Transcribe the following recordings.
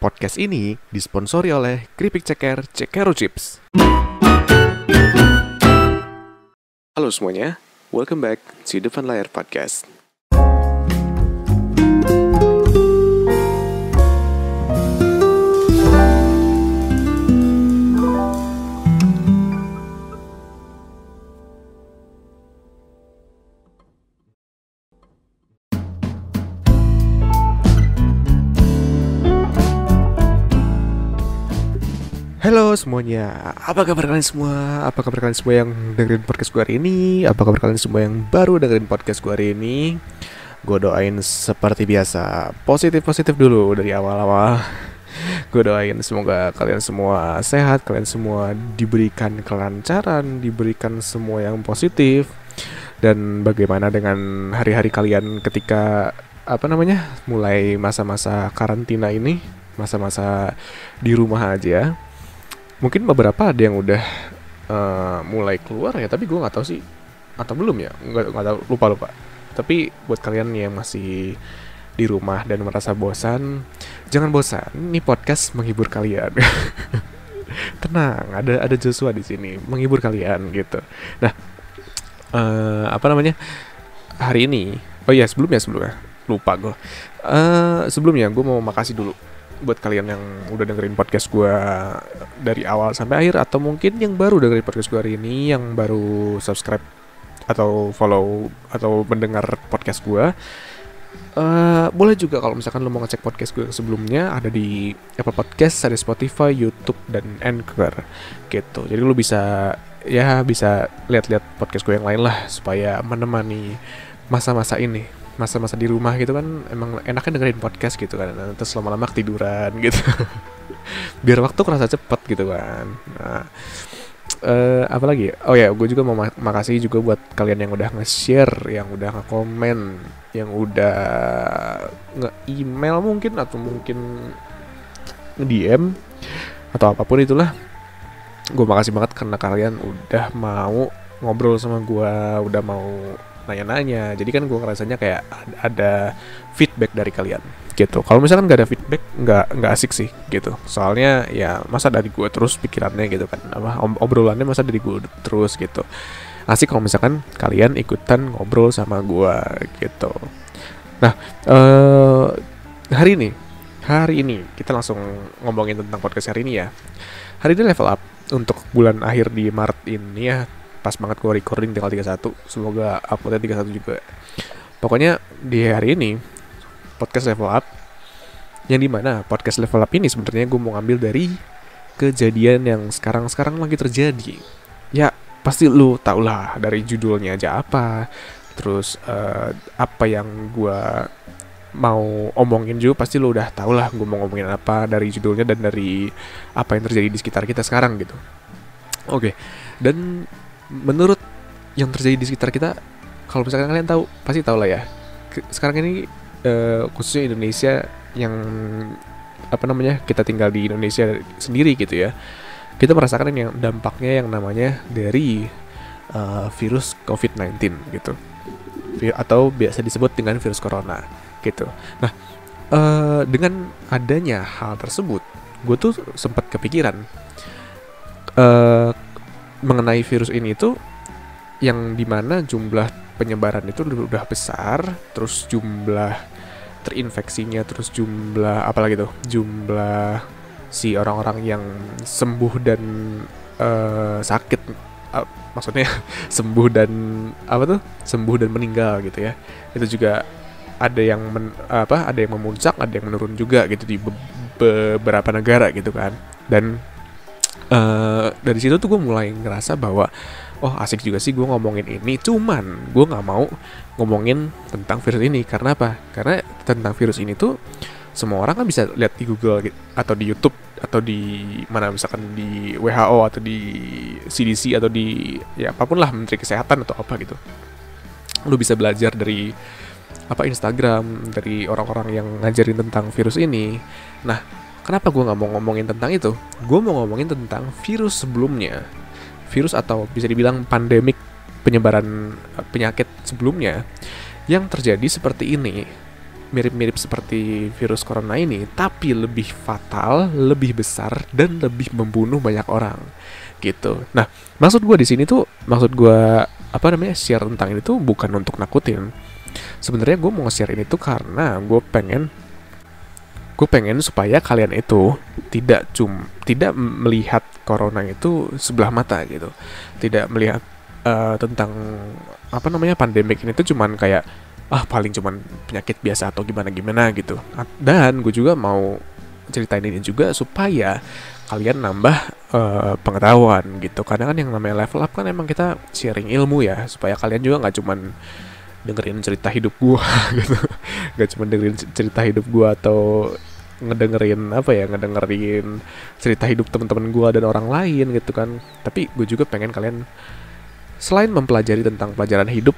Podcast ini disponsori oleh Keripik Ceker Cekero Chips. Halo semuanya, welcome back to Depan Layar Podcast. Halo semuanya, apa kabar kalian semua? Apa kabar kalian semua yang dengerin podcast gue hari ini? Apa kabar kalian semua yang baru dengerin podcast gue hari ini? Gue doain seperti biasa, positif-positif dulu dari awal-awal. Gue doain semoga kalian semua sehat, kalian semua diberikan kelancaran, diberikan semua yang positif. Dan bagaimana dengan hari-hari kalian ketika, mulai masa-masa karantina ini, masa-masa di rumah aja. Mungkin beberapa ada yang udah mulai keluar ya, tapi gue nggak tahu sih atau belum ya, nggak tahu, lupa. Tapi buat kalian yang masih di rumah dan merasa bosan, jangan bosan. Ini podcast menghibur kalian. Tenang, ada Joshua di sini menghibur kalian gitu. Nah, hari ini, sebelumnya lupa gue. Sebelumnya gue mau makasih dulu buat kalian yang udah dengerin podcast gue dari awal sampai akhir, atau mungkin yang baru dengerin podcast gue hari ini, yang baru subscribe atau follow atau mendengar podcast gue. Boleh juga kalau misalkan lo mau ngecek podcast gue sebelumnya, ada di Apple Podcast, ada Spotify, YouTube, dan Anchor gitu. Jadi lo bisa lihat-lihat podcast gue yang lain lah, supaya menemani masa-masa ini, masa-masa di rumah gitu kan. Emang enaknya dengerin podcast gitu kan, terus lama-lama ketiduran gitu. Biar waktu kerasa cepet gitu kan. Nah, apalagi? Gue juga mau makasih juga buat kalian yang udah nge-share, yang udah nge-komen, yang udah nge-email mungkin, atau mungkin nge-DM, atau apapun itulah. Gue makasih banget karena kalian udah mau ngobrol sama gue, udah mau nanya-nanya. Jadi kan gue ngerasanya kayak ada feedback dari kalian gitu. Kalau misalkan gak ada feedback, nggak asik sih gitu. Soalnya ya masa dari gue terus pikirannya gitu kan, obrolannya masa dari gue terus gitu. Asik kalau misalkan kalian ikutan ngobrol sama gue gitu. Nah, hari ini kita langsung ngomongin tentang podcast hari ini ya. Hari ini level up untuk bulan akhir di Maret ini ya. Pas banget gue recording tanggal 31. Semoga uploadnya 31 juga. Pokoknya di hari ini podcast level up, yang dimana podcast level up ini sebenarnya gue mau ngambil dari kejadian yang sekarang lagi terjadi. Ya pasti lu tau lah dari judulnya aja apa. Terus apa yang gue mau omongin juga pasti lu udah tau lah gue mau ngomongin apa dari judulnya dan dari apa yang terjadi di sekitar kita sekarang gitu. Oke. Dan menurut yang terjadi di sekitar kita, kalau misalkan kalian tahu, pasti tahu lah ya. Sekarang ini khususnya Indonesia, yang kita tinggal di Indonesia sendiri gitu ya. Kita merasakan yang dampaknya yang namanya dari virus COVID-19 gitu. Atau biasa disebut dengan virus corona gitu. Nah, dengan adanya hal tersebut, gue tuh sempat kepikiran mengenai virus ini tuh, yang dimana jumlah penyebaran itu udah besar, terus jumlah terinfeksinya, terus jumlah jumlah si orang-orang yang sembuh dan sakit, maksudnya sembuh dan meninggal gitu ya. Itu juga ada yang ada yang memuncak, ada yang menurun juga gitu di beberapa negara gitu kan. Dan dari situ tuh gue mulai ngerasa bahwa asik juga sih gue ngomongin ini. Cuman gue nggak mau ngomongin tentang virus ini. Karena apa? Karena tentang virus ini tuh semua orang kan bisa lihat di Google gitu, atau di YouTube, atau di mana, misalkan di WHO atau di CDC, atau di ya apapun lah, Menteri Kesehatan atau apa gitu. Lu bisa belajar dari Instagram, dari orang-orang yang ngajarin tentang virus ini. Nah, kenapa gue gak mau ngomongin tentang itu? Gue mau ngomongin tentang virus sebelumnya. Virus atau bisa dibilang pandemik, penyebaran penyakit sebelumnya yang terjadi seperti ini. mirip-mirip seperti virus corona ini, tapi lebih fatal, lebih besar, dan lebih membunuh banyak orang gitu. Nah, maksud gue di sini tuh, maksud gue share tentang ini tuh bukan untuk nakutin. Sebenarnya gue mau nge-share ini tuh karena gue pengen supaya kalian itu tidak melihat corona itu sebelah mata gitu, tidak melihat tentang pandemik ini tuh cuman kayak paling cuman penyakit biasa atau gimana gitu. Dan gue juga mau ceritain ini juga supaya kalian nambah pengetahuan gitu. Kadang kan yang namanya level up kan emang kita sharing ilmu ya, supaya kalian juga nggak cuman dengerin cerita hidup gue gitu, nggak cuman dengerin cerita hidup gue atau ngedengerin cerita hidup teman-teman gue dan orang lain gitu kan. Tapi gue juga pengen kalian selain mempelajari tentang pelajaran hidup,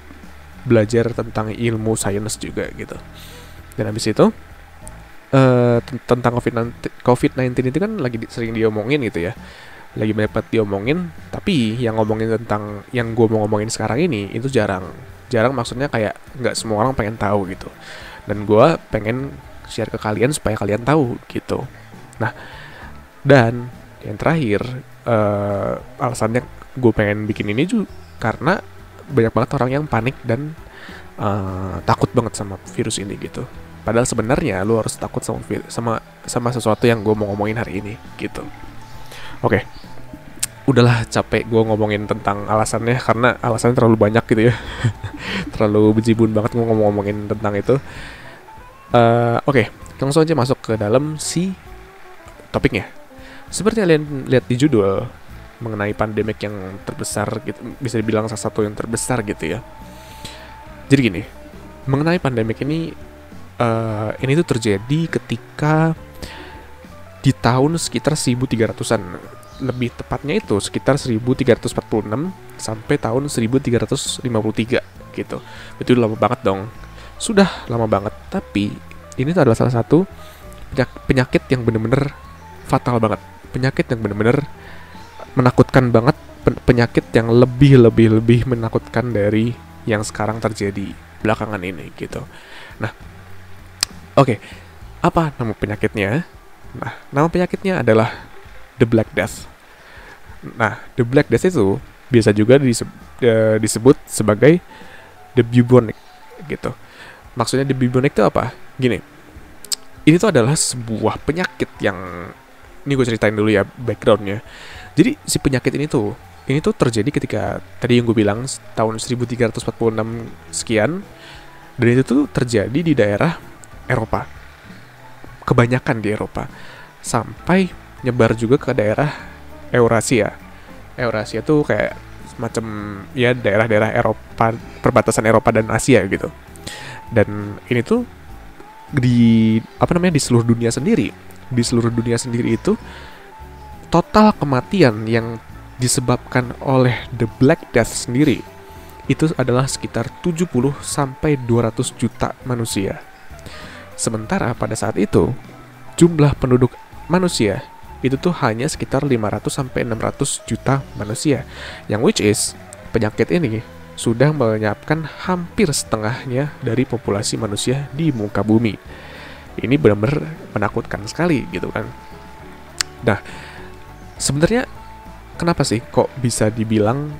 belajar tentang ilmu sains juga gitu. Dan habis itu tentang COVID-19 itu kan lagi sering diomongin gitu ya, lagi banyak diomongin. Tapi yang ngomongin tentang yang gue mau ngomongin sekarang ini itu jarang, maksudnya kayak nggak semua orang pengen tahu gitu. Dan gue pengen share ke kalian supaya kalian tahu gitu. Nah, dan yang terakhir alasannya gue pengen bikin ini juga karena banyak banget orang yang panik dan takut banget sama virus ini gitu. Padahal sebenarnya lu harus takut sama sesuatu yang gue mau ngomongin hari ini gitu. Oke. Udahlah, capek gue ngomongin tentang alasannya karena alasannya terlalu banyak gitu ya. Terlalu bejibun banget gue ngomongin tentang itu. Oke, langsung aja masuk ke dalam si topiknya. Seperti kalian lihat di judul, mengenai pandemik yang terbesar gitu, bisa dibilang salah satu yang terbesar gitu ya. Jadi gini, mengenai pandemik ini tuh terjadi ketika di tahun sekitar 1300-an. Lebih tepatnya itu sekitar 1346 sampai tahun 1353 gitu. Itu lama banget dong. Sudah lama banget, tapi ini tuh adalah salah satu penyakit yang bener-bener fatal banget. Penyakit yang bener-bener menakutkan banget, penyakit yang lebih menakutkan dari yang sekarang terjadi belakangan ini gitu. Nah, oke. Apa nama penyakitnya? Nah, nama penyakitnya adalah The Black Death. Nah, The Black Death itu biasa juga disebut sebagai The Bubonic gitu. Maksudnya The Bubonic itu apa? Gini, ini tuh adalah sebuah penyakit yang, ini gue ceritain dulu ya backgroundnya. Jadi si penyakit ini tuh terjadi ketika tadi yang gue bilang tahun 1346 sekian, dan itu tuh terjadi di daerah Eropa, kebanyakan di Eropa, sampai nyebar juga ke daerah Eurasia. Eurasia tuh kayak semacam ya daerah-daerah Eropa, perbatasan Eropa dan Asia gitu. Dan ini tuh di seluruh dunia sendiri. Di seluruh dunia sendiri itu total kematian yang disebabkan oleh The Black Death sendiri itu adalah sekitar 70 sampai 200 juta manusia. Sementara pada saat itu jumlah penduduk manusia itu tuh hanya sekitar 500 sampai 600 juta manusia, yang which is penyakit ini sudah melenyapkan hampir setengahnya dari populasi manusia di muka bumi. Ini benar-benar menakutkan sekali gitu kan. Nah, sebenarnya kenapa sih kok bisa dibilang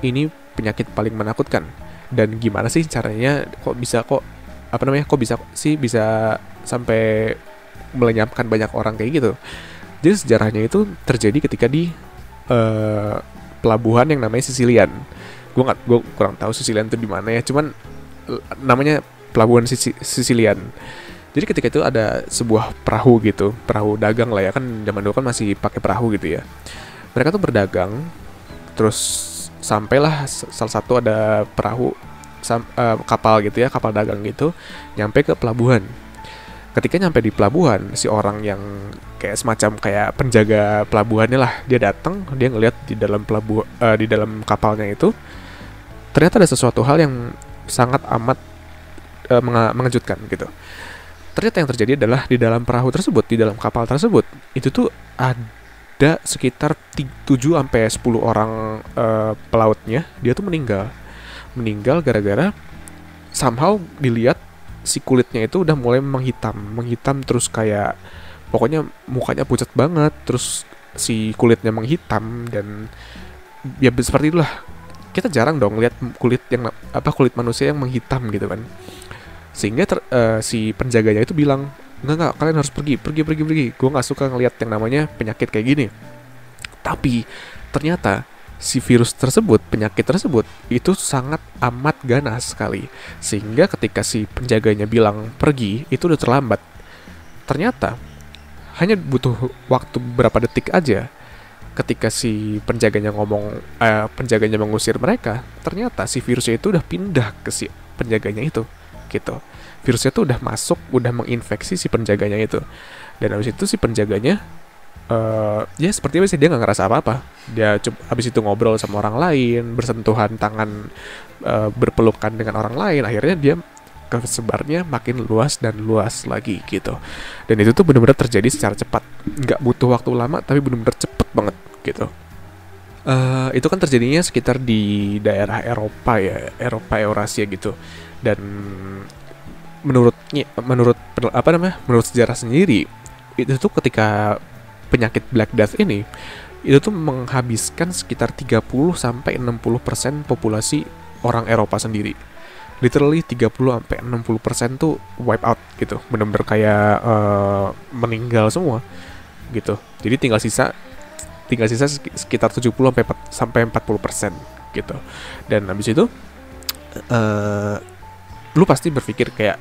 ini penyakit paling menakutkan? Dan gimana sih caranya kok bisa sampai melenyapkan banyak orang kayak gitu? Jadi sejarahnya itu terjadi ketika di pelabuhan yang namanya Sicilian. Gue kurang tahu Sicilian itu di mana ya, cuman namanya pelabuhan Sicilian. Jadi ketika itu ada sebuah perahu gitu, perahu dagang lah ya, kan zaman dulu kan masih pakai perahu gitu ya. Mereka tuh berdagang, terus sampailah salah satu ada perahu kapal gitu ya, kapal dagang gitu, nyampe ke pelabuhan. Ketika nyampe di pelabuhan, si orang yang kayak semacam kayak penjaga pelabuhannya lah, dia datang, dia ngelihat di dalam kapalnya itu ternyata ada sesuatu hal yang sangat amat mengejutkan gitu. Ternyata yang terjadi adalah di dalam perahu tersebut, di dalam kapal tersebut, itu tuh ada sekitar 7 sampai 10 orang pelautnya, dia tuh meninggal gara-gara somehow dilihat si kulitnya itu udah mulai menghitam terus kayak pokoknya mukanya pucat banget, terus si kulitnya menghitam dan ya seperti itulah. Kita jarang dong lihat kulit manusia yang menghitam gitu kan. Sehingga si penjaganya itu bilang, enggak, kalian harus pergi. Gue nggak suka ngelihat yang namanya penyakit kayak gini. Tapi ternyata si virus tersebut, penyakit tersebut itu sangat amat ganas sekali. Sehingga ketika si penjaganya bilang pergi, itu udah terlambat. Ternyata hanya butuh waktu beberapa detik aja. Ketika si penjaganya penjaganya mengusir mereka, ternyata si virusnya itu udah pindah ke si penjaganya itu, gitu. Virusnya itu udah masuk, udah menginfeksi si penjaganya itu. Dan habis itu si penjaganya, ya seperti biasa dia nggak ngerasa apa-apa. Dia habis itu ngobrol sama orang lain, bersentuhan tangan, berpelukan dengan orang lain. Akhirnya dia kesebarnya makin luas dan luas lagi gitu. Dan itu tuh benar-benar terjadi secara cepat, nggak butuh waktu lama, tapi benar-benar cepet banget gitu. Itu kan terjadinya sekitar di daerah Eropa ya, Eurasia gitu. Dan menurut sejarah sendiri, itu tuh ketika penyakit Black Death ini itu tuh menghabiskan sekitar 30-60% populasi orang Eropa sendiri. Literally 30-60% tuh wipe out gitu, bener-bener kayak meninggal semua gitu. Jadi tinggal sisa sekitar 70-40% gitu. Dan habis itu lu pasti berpikir kayak,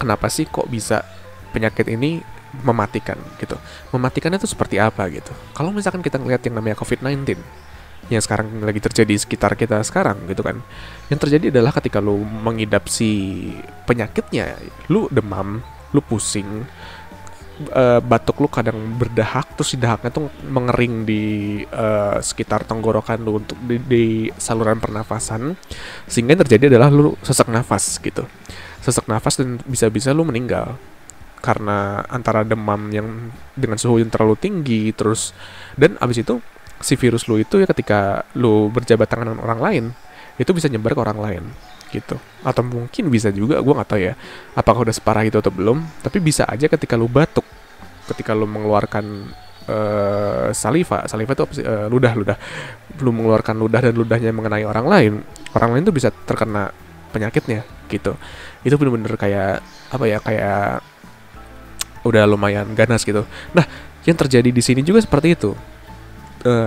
kenapa sih kok bisa penyakit ini mematikan gitu. Mematikannya tuh seperti apa gitu. Kalau misalkan kita ngeliat yang namanya COVID-19 yang sekarang lagi terjadi di sekitar kita sekarang gitu kan, yang terjadi adalah ketika lu mengidap si penyakitnya, lu demam, lu pusing, batuk lu kadang berdahak, terus si dahaknya tuh mengering di sekitar tenggorokan lu untuk di saluran pernafasan, sehingga yang terjadi adalah lu sesak nafas gitu. Sesak nafas dan bisa-bisa lu meninggal karena antara demam yang dengan suhu yang terlalu tinggi, terus dan abis itu si virus lu itu ya ketika lu berjabat tangan dengan orang lain, itu bisa nyebar ke orang lain gitu. Atau mungkin bisa juga, gue nggak tahu ya apakah udah separah itu atau belum, tapi bisa aja ketika lu batuk, ketika lu mengeluarkan saliva itu apa sih? Ludah lu mengeluarkan ludah dan ludahnya mengenai orang lain tuh bisa terkena penyakitnya gitu. Itu bener-bener kayak apa ya, kayak udah lumayan ganas gitu. Nah, yang terjadi di sini juga seperti itu.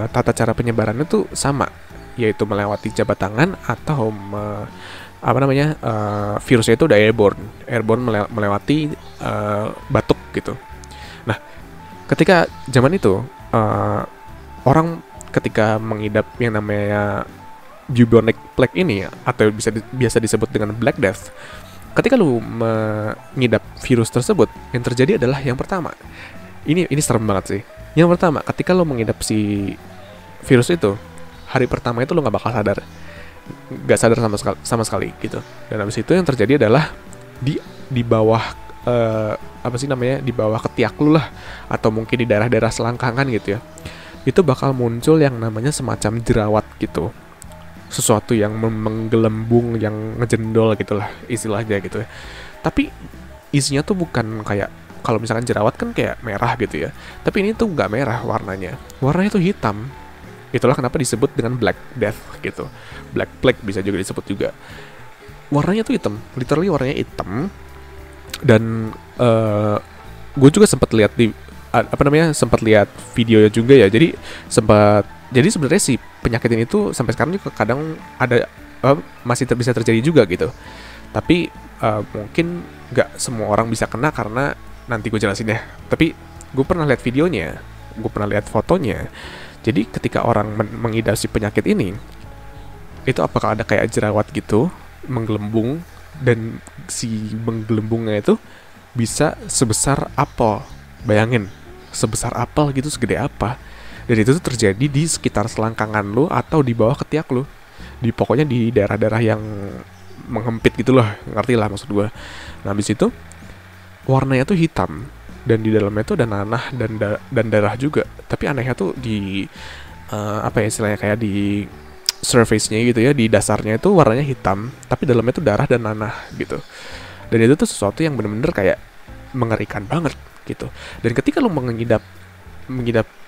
Tata cara penyebarannya tuh sama, yaitu melewati jabat tangan atau virusnya itu udah airborne melewati batuk gitu. Nah, ketika zaman itu orang ketika mengidap yang namanya bubonic plague ini, atau biasa disebut dengan Black Death, ketika lu mengidap virus tersebut, yang terjadi adalah yang pertama, ini serem banget sih. Yang pertama, ketika lo mengidap si virus itu, hari pertama itu lo nggak bakal sadar, sama sekali gitu. Dan habis itu yang terjadi adalah di bawah di bawah ketiak lu lah, atau mungkin di daerah-daerah selangkangan gitu ya, itu bakal muncul yang namanya semacam jerawat gitu, sesuatu yang menggelembung, yang ngejendol gitulah istilahnya gitu ya. Tapi isinya tuh bukan kayak, kalau misalkan jerawat kan kayak merah gitu ya, tapi ini tuh nggak merah warnanya tuh hitam. Itulah kenapa disebut dengan Black Death gitu. Black Plague bisa juga disebut juga. Warnanya tuh hitam, literally warnanya hitam. Dan gue juga sempat lihat sempat lihat videonya juga ya. Jadi sebenarnya si penyakit ini tuh sampai sekarang juga kadang ada masih bisa terjadi juga gitu. Tapi mungkin nggak semua orang bisa kena, karena nanti gue jelasin ya. Tapi gue pernah lihat videonya, gue pernah lihat fotonya. Jadi ketika orang mengidap si penyakit ini, itu apakah ada kayak jerawat gitu, menggelembung, dan si menggelembungnya itu bisa sebesar apel. Bayangin, sebesar apel gitu, segede apa. Dan itu tuh terjadi di sekitar selangkangan lu atau di bawah ketiak lu. Pokoknya di daerah-daerah yang menghempit gitu loh, ngerti lah maksud gue. Nah, habis itu warnanya tuh hitam, dan di dalamnya tuh ada nanah dan darah juga. Tapi anehnya tuh di istilahnya kayak di surface-nya gitu ya, di dasarnya itu warnanya hitam, tapi dalamnya tuh darah dan nanah gitu. Dan itu tuh sesuatu yang bener-bener kayak mengerikan banget gitu. Dan ketika lu mengidap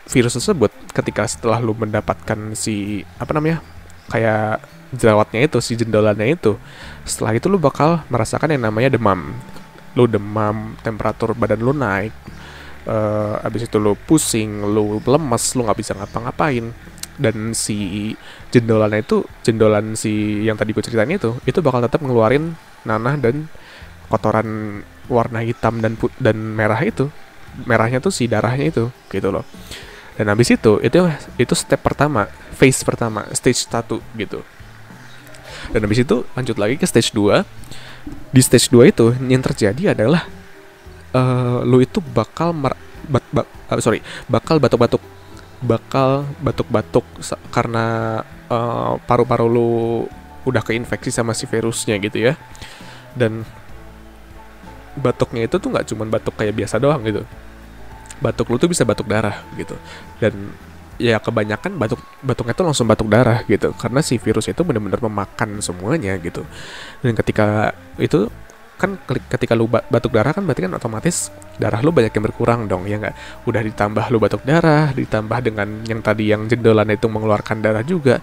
virus tersebut, ketika setelah lu mendapatkan si apa namanya, kayak jerawatnya itu, si jendolannya itu, setelah itu lu bakal merasakan yang namanya demam. Lu demam, temperatur badan lu naik, abis itu lu pusing, lu lemes, lu nggak bisa ngapa-ngapain. Dan si jendolan si yang tadi gue ceritain itu bakal tetap ngeluarin nanah dan kotoran warna hitam dan merah itu. Merahnya tuh si darahnya itu gitu loh. Dan habis itu step pertama, phase pertama, stage 1 gitu. Dan habis itu lanjut lagi ke stage 2. Di stage 2 itu yang terjadi adalah lu itu bakal batuk-batuk karena paru-paru lu udah keinfeksi sama si virusnya gitu ya. Dan batuknya itu tuh nggak cuma batuk kayak biasa doang gitu. Batuk lu tuh bisa batuk darah gitu. Dan ya kebanyakan batuknya tuh langsung batuk darah gitu, karena si virus itu benar-benar memakan semuanya gitu. Dan ketika itu kan, ketika lu batuk darah kan berarti kan otomatis darah lu banyak yang berkurang dong, ya nggak? Udah ditambah lu batuk darah, ditambah dengan yang tadi yang jendolan itu mengeluarkan darah juga.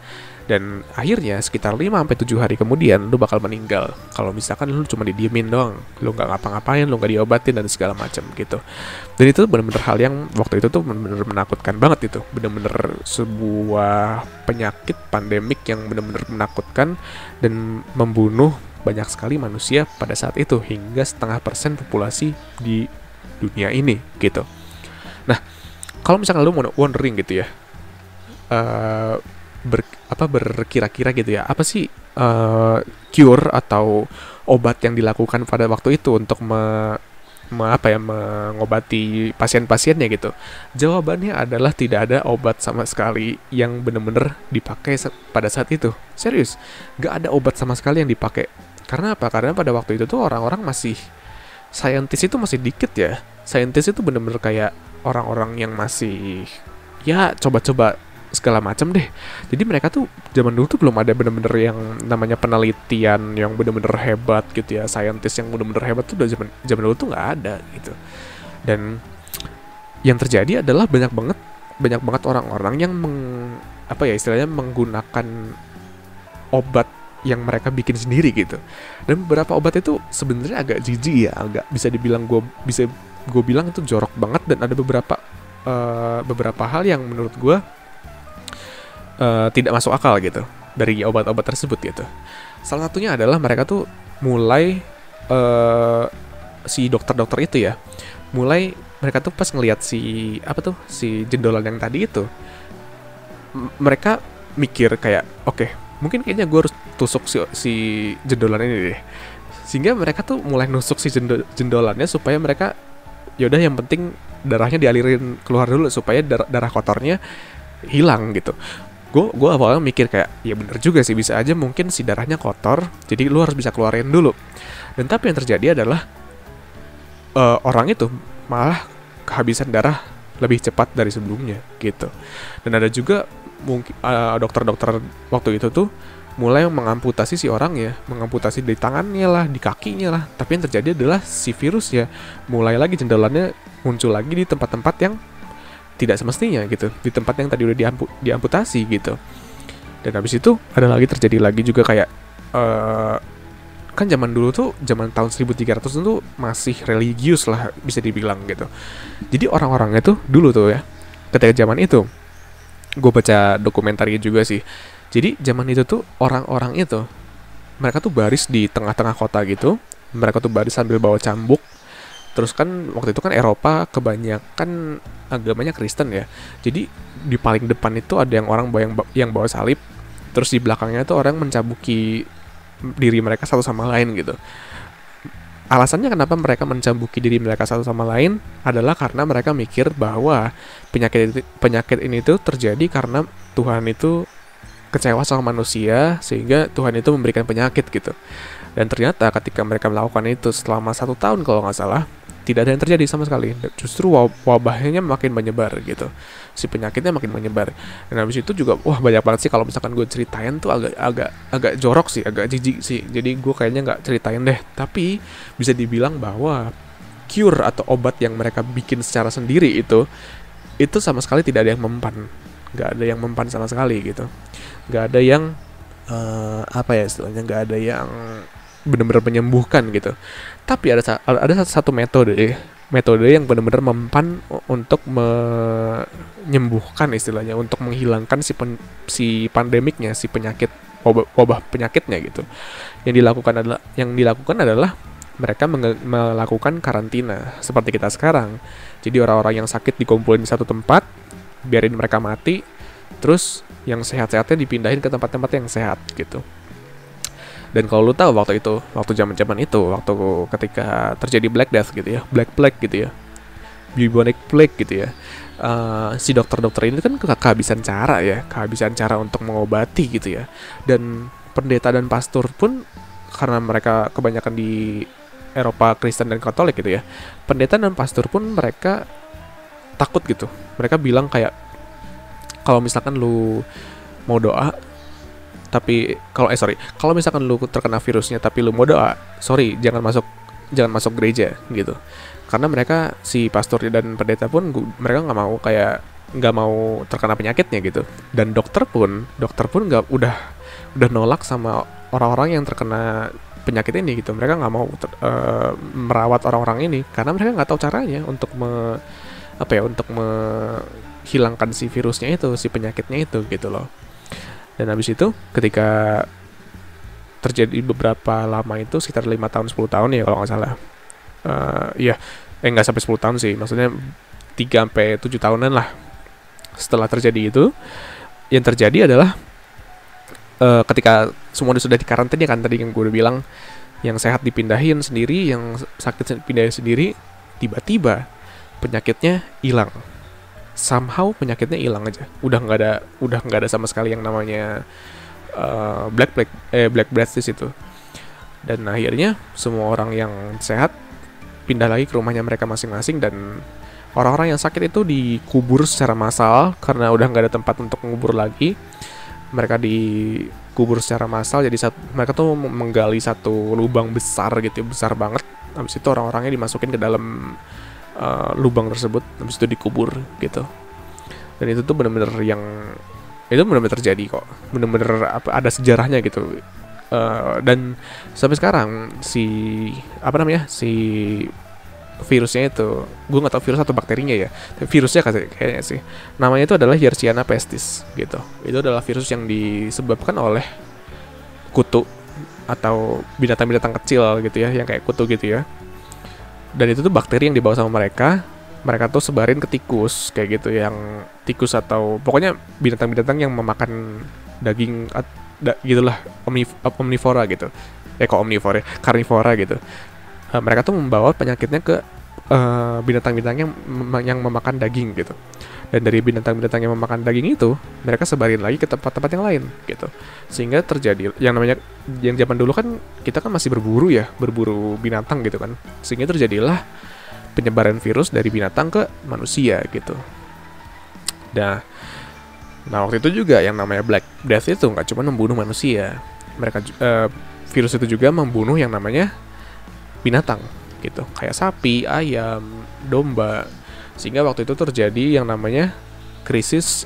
Dan akhirnya sekitar 5-7 hari kemudian lu bakal meninggal kalau misalkan lu cuma didiemin doang, lu nggak ngapa-ngapain, lu nggak diobatin dan segala macam gitu. Dan itu benar-benar hal yang waktu itu tuh benar-benar menakutkan banget itu, benar-benar sebuah penyakit pandemik yang benar-benar menakutkan dan membunuh banyak sekali manusia pada saat itu, hingga 0,5% populasi di dunia ini gitu. Nah, kalau misalkan lu mau wondering gitu ya, berkira-kira gitu ya, apa sih cure atau obat yang dilakukan pada waktu itu untuk mengobati pasien-pasiennya gitu? Jawabannya adalah tidak ada obat sama sekali yang benar-benar dipakai pada saat itu. Serius, gak ada obat sama sekali yang dipakai. Karena apa? Karena pada waktu itu tuh orang-orang masih, saintis itu masih dikit ya. Saintis itu benar-benar kayak orang-orang yang masih ya coba-coba segala macam deh. Jadi mereka tuh zaman dulu tuh belum ada bener-bener yang namanya penelitian yang bener-bener hebat gitu ya, saintis yang bener-bener hebat tuh udah zaman dulu tuh nggak ada gitu. Dan yang terjadi adalah banyak banget orang-orang yang istilahnya menggunakan obat yang mereka bikin sendiri gitu. Dan beberapa obat itu sebenarnya agak jijik ya, agak bisa dibilang gue bilang itu jorok banget. Dan ada beberapa hal yang menurut gue tidak masuk akal gitu dari obat-obat tersebut gitu. Salah satunya adalah mereka tuh mulai si dokter-dokter itu ya, mulai mereka tuh pas ngelihat si jendolan yang tadi itu, mereka mikir kayak oke, mungkin kayaknya gue harus tusuk si jendolan ini deh. Sehingga mereka tuh mulai nusuk si jendolannya supaya mereka, yaudah yang penting darahnya dialirin keluar dulu supaya darah kotornya hilang gitu. Gue awalnya mikir kayak, ya bener juga sih, bisa aja mungkin si darahnya kotor, jadi lu harus bisa keluarin dulu. Dan tapi yang terjadi adalah orang itu malah kehabisan darah lebih cepat dari sebelumnya gitu. Dan ada juga mungkin dokter-dokter waktu itu tuh mulai mengamputasi si orang ya, mengamputasi di tangannya lah, di kakinya lah. Tapi yang terjadi adalah si virus ya mulai lagi jendolannya muncul lagi di tempat-tempat yang tidak semestinya gitu, di tempat yang tadi udah diamputasi gitu. Dan habis itu ada lagi terjadi lagi juga kayak kan zaman dulu tuh, zaman tahun 1300 itu masih religius lah bisa dibilang gitu. Jadi orang-orangnya tuh dulu tuh ya, ketika zaman itu gue baca dokumentarnya juga sih. Jadi zaman itu tuh orang-orang itu mereka tuh baris di tengah-tengah kota gitu, mereka tuh baris sambil bawa cambuk. Terus kan waktu itu kan Eropa kebanyakan agamanya Kristen ya. Jadi di paling depan itu ada orang yang bawa salib. Terus di belakangnya itu orang mencabuki diri mereka satu sama lain gitu. Alasannya kenapa mereka mencabuki diri mereka satu sama lain adalah karena mereka mikir bahwa penyakit ini tuh terjadi karena Tuhan itu kecewa sama manusia, sehingga Tuhan itu memberikan penyakit gitu. Dan ternyata ketika mereka melakukan itu selama 1 tahun kalau nggak salah, tidak ada yang terjadi sama sekali. Justru wabahnya makin menyebar gitu, si penyakitnya makin menyebar. Dan habis itu juga wah banyak banget sih, kalau misalkan gue ceritain tuh agak jorok sih, agak jijik sih, jadi gue kayaknya nggak ceritain deh. Tapi bisa dibilang bahwa cure atau obat yang mereka bikin secara sendiri itu sama sekali tidak ada yang mempan, nggak ada yang mempan sama sekali gitu, nggak ada yang apa ya istilahnya, nggak ada yang benar-benar menyembuhkan gitu. Tapi ada satu metode yang benar-benar mempan untuk menyembuhkan istilahnya, untuk menghilangkan si pandemiknya, si penyakit, wabah penyakitnya gitu. Yang dilakukan adalah mereka melakukan karantina seperti kita sekarang. Jadi orang-orang yang sakit dikumpulin di satu tempat, biarin mereka mati, terus yang sehat-sehatnya dipindahin ke tempat-tempat yang sehat gitu. Dan kalau lu tahu waktu zaman-zaman itu, waktu ketika terjadi Black Death gitu ya, Black Plague gitu ya, bubonic plague gitu ya, si dokter-dokter ini kan kehabisan cara untuk mengobati gitu ya. Dan pendeta dan pastor pun, karena mereka kebanyakan di Eropa Kristen dan Katolik gitu ya, pendeta dan pastor pun mereka takut gitu. Mereka bilang kayak, kalau misalkan lu mau doa tapi kalau misalkan lu terkena virusnya tapi lu mau doa, jangan masuk gereja gitu. Karena mereka, si pastor dan pendeta pun mereka nggak mau terkena penyakitnya gitu. Dan dokter pun udah nolak sama orang-orang yang terkena penyakit ini gitu. Mereka nggak mau merawat orang-orang ini karena mereka nggak tahu caranya untuk menghilangkan si virusnya itu, si penyakitnya itu gitu loh. Dan habis itu ketika terjadi beberapa lama itu, sekitar 5 tahun 10 tahun ya kalau nggak salah, nggak sampai 10 tahun sih, maksudnya 3-7 tahunan lah setelah terjadi itu, yang terjadi adalah ketika semua sudah dikarantina kan, tadi yang gue udah bilang, yang sehat dipindahin sendiri, yang sakit dipindahin sendiri, tiba-tiba penyakitnya hilang. Somehow penyakitnya hilang aja, udah nggak ada sama sekali yang namanya Black Death itu. Dan akhirnya semua orang yang sehat pindah lagi ke rumahnya mereka masing-masing, dan orang-orang yang sakit itu dikubur secara massal karena udah nggak ada tempat untuk mengubur lagi. Mereka dikubur secara massal, jadi mereka tuh menggali satu lubang besar gitu, besar banget. Habis itu orang-orangnya dimasukin ke dalam lubang tersebut, habis itu dikubur gitu. Dan itu tuh benar-benar terjadi kok, benar-benar ada sejarahnya gitu. Dan sampai sekarang si virusnya itu, gue nggak tahu virus atau bakterinya ya, virusnya kayaknya sih, namanya itu adalah Yersinia pestis gitu. Itu adalah virus yang disebabkan oleh kutu atau binatang-binatang kecil gitu ya, yang kayak kutu gitu ya. Dan itu tuh bakteri yang dibawa sama mereka tuh sebarin ke tikus kayak gitu, yang tikus atau pokoknya binatang-binatang yang memakan daging gitulah, omnivora gitu. Kok omnivora, karnivora gitu. Mereka tuh membawa penyakitnya ke binatang-binatang yang memakan daging gitu. Dan dari binatang-binatang yang memakan daging itu, mereka sebarin lagi ke tempat-tempat yang lain gitu. Sehingga terjadi yang zaman dulu kan kita kan masih berburu binatang gitu kan. Sehingga terjadilah penyebaran virus dari binatang ke manusia gitu. Nah waktu itu juga yang namanya Black Death itu nggak cuma membunuh manusia. Virus itu juga membunuh yang namanya binatang gitu, kayak sapi, ayam, domba. Sehingga waktu itu terjadi yang namanya krisis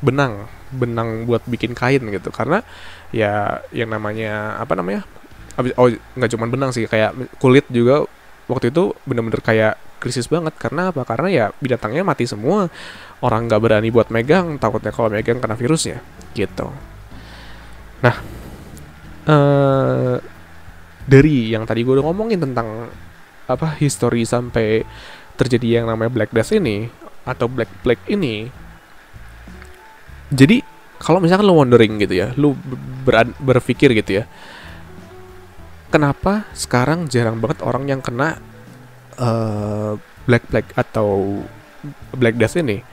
benang buat bikin kain gitu. Karena ya yang namanya nggak cuma benang sih, kayak kulit juga waktu itu bener-bener kayak krisis banget. Karena apa? Karena ya binatangnya mati semua, orang nggak berani buat megang, takutnya kalau megang kena virusnya gitu. Nah dari yang tadi gue udah ngomongin tentang history sampai terjadi yang namanya Black Death ini atau Black Plague ini. Jadi kalau misalkan lo wondering gitu ya, lo berpikir gitu ya, kenapa sekarang jarang banget orang yang kena Black Plague atau Black Death ini?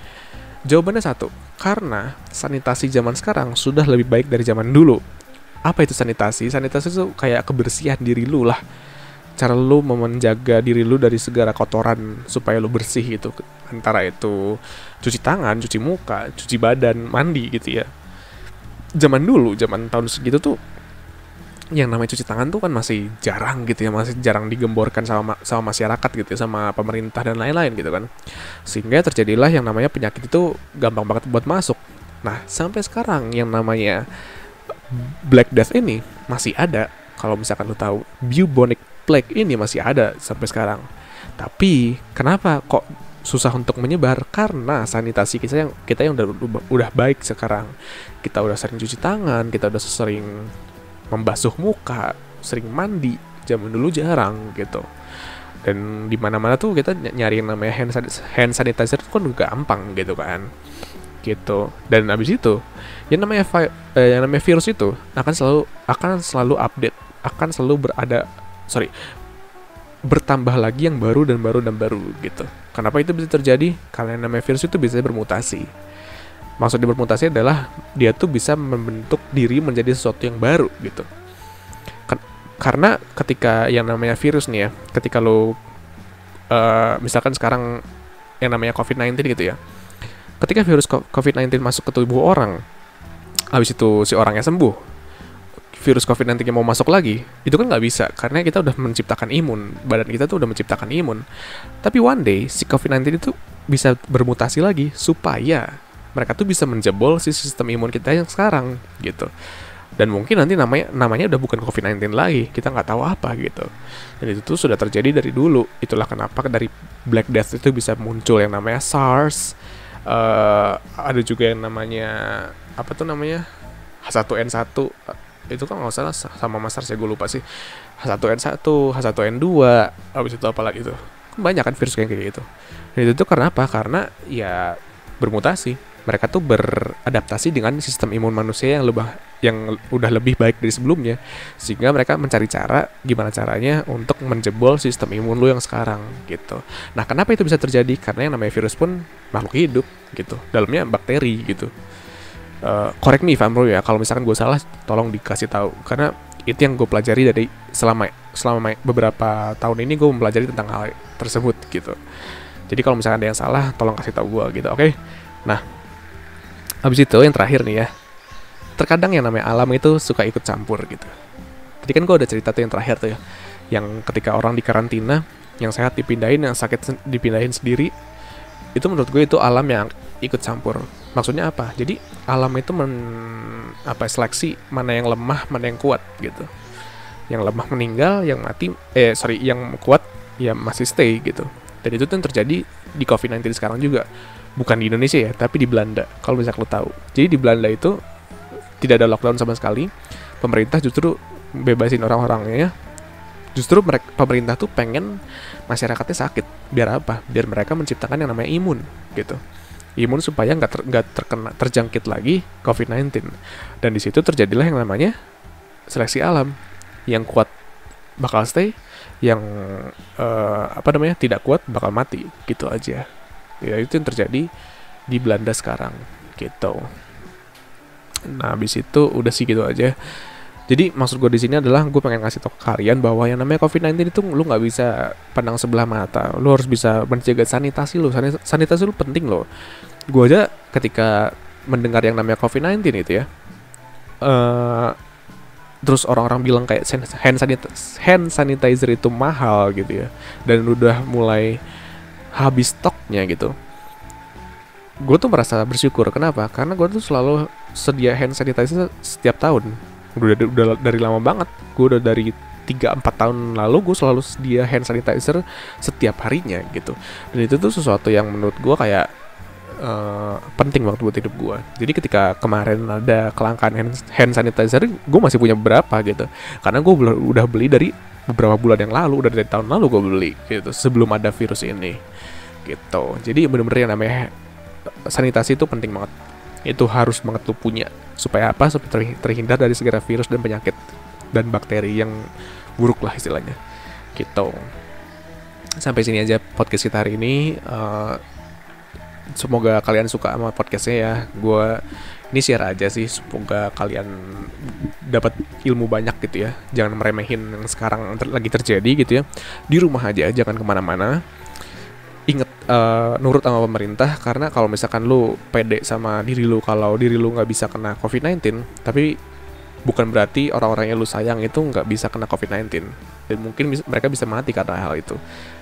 Jawabannya satu, karena sanitasi zaman sekarang sudah lebih baik dari zaman dulu. Apa itu sanitasi? Sanitasi itu kayak kebersihan diri lu lah. cara lu menjaga diri lu dari segala kotoran supaya lu bersih gitu, antara itu cuci tangan, cuci muka, cuci badan, mandi gitu ya. Zaman dulu, zaman tahun segitu tuh yang namanya cuci tangan tuh kan masih jarang gitu ya, masih jarang digemborkan sama masyarakat gitu ya, sama pemerintah dan lain-lain gitu kan. Sehingga terjadilah yang namanya penyakit itu gampang banget buat masuk. Nah, sampai sekarang yang namanya Black Death ini masih ada. Kalau misalkan lu tahu, bubonic plague ini masih ada sampai sekarang. Tapi kenapa kok susah untuk menyebar? Karena sanitasi kita yang udah baik sekarang. Kita udah sering cuci tangan, kita udah sering membasuh muka, sering mandi. Zaman dulu jarang gitu. Dan di mana-mana tuh kita nyari yang namanya hand sanitizer itu kan gampang gitu kan. Gitu. Dan abis itu yang namanya virus itu akan selalu update, akan selalu bertambah lagi yang baru dan baru dan baru gitu. Kenapa itu bisa terjadi? Karena yang namanya virus itu bisa bermutasi. Maksudnya bermutasi adalah dia tuh bisa membentuk diri menjadi sesuatu yang baru gitu. Karena ketika yang namanya virus nih ya, ketika lo misalkan sekarang yang namanya COVID-19 gitu ya, ketika virus COVID-19 masuk ke tubuh orang, habis itu si orangnya sembuh, virus COVID-19 yang mau masuk lagi, itu kan nggak bisa, karena kita udah menciptakan imun, badan kita tuh udah menciptakan imun. Tapi one day, si COVID-19 itu bisa bermutasi lagi, supaya mereka tuh bisa menjebol si sistem imun kita yang sekarang, gitu. Dan mungkin nanti namanya udah bukan COVID-19 lagi, kita nggak tahu apa, gitu. Dan itu tuh sudah terjadi dari dulu. Itulah kenapa dari Black Death itu bisa muncul yang namanya SARS, ada juga yang namanya, apa tuh namanya, H1N1, itu kan nggak salah sama Mas Ars ya, gue lupa sih. H1N1, H1N2, habis itu apa lagi tuh, banyak kan virus kayak gitu. Dan itu tuh karena apa? Karena ya bermutasi, mereka tuh beradaptasi dengan sistem imun manusia yang udah lebih baik dari sebelumnya, sehingga mereka mencari cara gimana caranya untuk menjebol sistem imun lu yang sekarang gitu. Nah, kenapa itu bisa terjadi? Karena yang namanya virus pun makhluk hidup gitu, dalamnya bakteri gitu. Correct me if I'm wrong ya, kalau misalkan gue salah tolong dikasih tahu, karena itu yang gue pelajari dari selama beberapa tahun ini gue mempelajari tentang hal tersebut gitu. Jadi kalau misalkan ada yang salah tolong kasih tahu gue gitu, oke? Nah, habis itu yang terakhir nih ya, terkadang yang namanya alam itu suka ikut campur gitu. Tadi kan gue udah cerita tuh yang terakhir tuh ya, yang ketika orang di karantina, yang sehat dipindahin, yang sakit dipindahin sendiri. Itu menurut gue itu alam yang ikut campur. Maksudnya apa? Jadi alam itu seleksi mana yang lemah, mana yang kuat gitu. Yang lemah meninggal, yang kuat ya masih stay gitu. Dan itu tuh yang terjadi di COVID-19 sekarang juga. Bukan di Indonesia ya, tapi di Belanda. Kalau misalnya lo tahu. Jadi di Belanda itu tidak ada lockdown sama sekali. Pemerintah justru bebasin orang-orangnya. Justru pemerintah tuh pengen masyarakatnya sakit. Biar apa? Biar mereka menciptakan yang namanya imun gitu. Imun supaya nggak terjangkit lagi COVID-19. Dan di situ terjadilah yang namanya seleksi alam. Yang kuat bakal stay, yang tidak kuat bakal mati, gitu aja. Ya itu yang terjadi di Belanda sekarang, gitu. Nah, habis itu udah sih gitu aja. Jadi maksud gue di sini adalah gue pengen ngasih tau ke kalian bahwa yang namanya COVID-19 itu lu nggak bisa pandang sebelah mata. Lu harus bisa menjaga sanitasi lu. Sanitasi lu penting loh. Gue aja ketika mendengar yang namanya COVID-19 itu ya, terus orang-orang bilang kayak hand sanitizer itu mahal gitu ya, dan udah mulai habis stoknya gitu. Gue tuh merasa bersyukur. Kenapa? Karena gue tuh selalu sedia hand sanitizer setiap tahun. Udah dari lama banget. Gue udah dari 3-4 tahun lalu gue selalu sedia hand sanitizer setiap harinya gitu. Dan itu tuh sesuatu yang menurut gue kayak penting banget buat hidup gue. Jadi ketika kemarin ada kelangkaan hand sanitizer, gue masih punya beberapa gitu. Karena gue udah beli dari beberapa bulan yang lalu, udah dari tahun lalu gue beli gitu, sebelum ada virus ini gitu. Jadi bener-bener yang namanya sanitasi itu penting banget. Itu harus banget lu punya. Supaya apa? Supaya terhindar dari segala virus dan penyakit dan bakteri yang buruk lah istilahnya gitu. Sampai sini aja podcast kita hari ini. Semoga kalian suka sama podcastnya ya. Gue ini share aja sih, semoga kalian dapat ilmu banyak gitu ya. Jangan meremehin yang sekarang lagi terjadi gitu ya. Di rumah aja, jangan kemana-mana. Ingat, nurut sama pemerintah, karena kalau misalkan lu pede sama diri lu kalau diri lu nggak bisa kena COVID-19, tapi bukan berarti orang-orang yang lu sayang itu nggak bisa kena COVID-19, dan mungkin mereka bisa mati karena hal itu.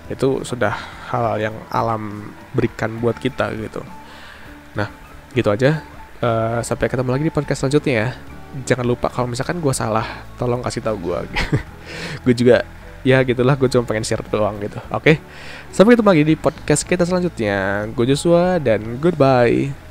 Itu sudah hal yang alam berikan buat kita gitu. Nah, gitu aja. Sampai ketemu lagi di podcast selanjutnya ya. Jangan lupa kalau misalkan gue salah, tolong kasih tahu gue. Gue juga ya gitulah, gue cuma pengen share doang gitu. Oke, sampai ketemu lagi di podcast kita selanjutnya. Gue Joshua dan goodbye.